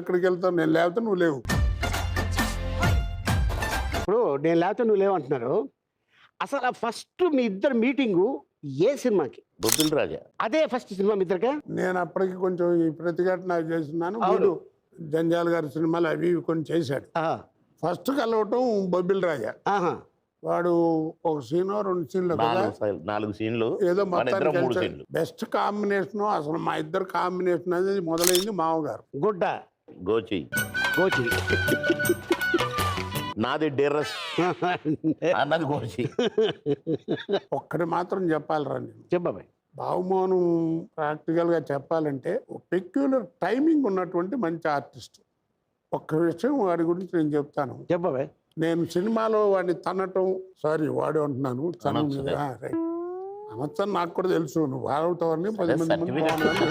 ఎక్కడికి వెళ్తావు, నేను లేకపోతే నువ్వు లేవు. ఇప్పుడు నేను లేకపోతే నువ్వు లేవంటున్నారు. అసలు ఫస్ట్ మీ ఇద్దరు మీటింగు ఏ సినిమాకి? బొబ్బిల్ రాజా. అదే ఫస్ట్ సినిమా మీ ఇద్దరికా? నేను అప్పటికి కొంచెం ఈ ప్రతిఘటన చేస్తున్నాను. అవును. వీడు జంజాల్ గారి సినిమాలు అవి ఇవి కొన్ని చేశాడు. ఫస్ట్ కలవటం బొబ్బిల్ రాజా. ఆహా. వాడు ఒక సీన్ 2 సీన్లు కదా, 4 సీన్లు, ఏదో మన ఇద్దరం 3 మొత్తానికి సీన్లు. Best combination. అసలు మా ఇద్దరు కాంబినేషన్ అనేది మొదలైంది మామగారు. గుడ్డ గోచి. గోచి. నాది డెర్రస్, అన్నది గోచి. ఒక్కటి మాత్రం చెప్పాలిరా నేను, చెప్పబాయ్. బాబుమోహన్ ప్రాక్టికల్గా చెప్పాలంటే పెక్యులర్ టైమింగ్ ఉన్నటువంటి మంచి ఆర్టిస్ట్. ఒక్క విషయం వాడి గురించి నేను చెప్తాను. చెప్పబాయ్. నేను సినిమాలో వాడిని తనటం, సారీ వాడు అంటున్నాను, అనొచ్చని నాకు కూడా తెలుసు, నువ్వు వాడవుతావని 10 మంది ముందు బాగున్నాను.